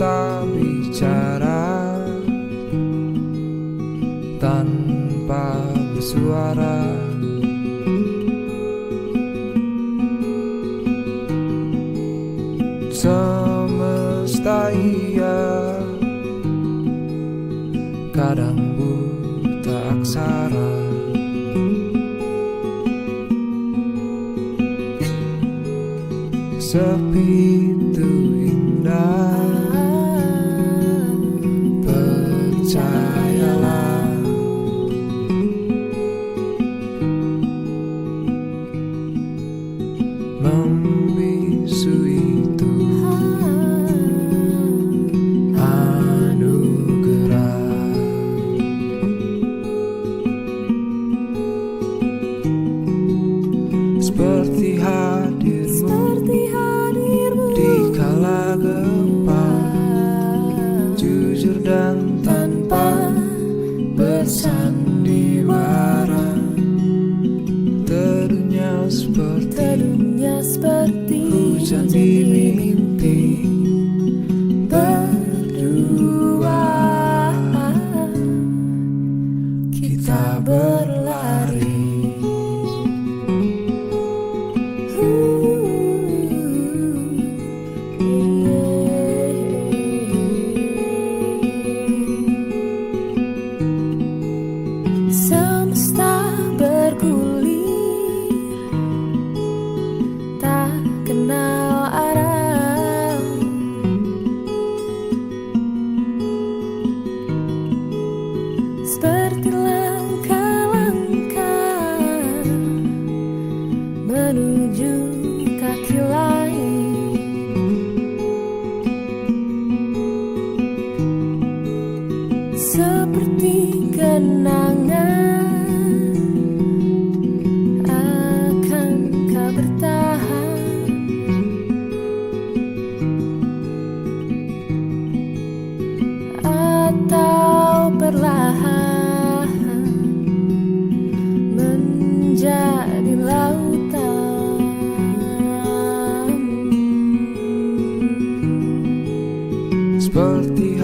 bisa bicara tanpa bersuara. Semesta iya kadang buta aksara. Sepi itu indah, percayalah. Membisu itu anugerah. Seperti hadirmu di kala gempa, jujur dan tanpa bersandiwara. Teduhnya seperti hujan di mimpi, berdua kita berlari. Semesta bergulir, tak kenal arah. Seperti langkah-langkah menuju kaki lain. Seperti kenangan akankah bertahan, atau perlahan menjadi lautan. Seperti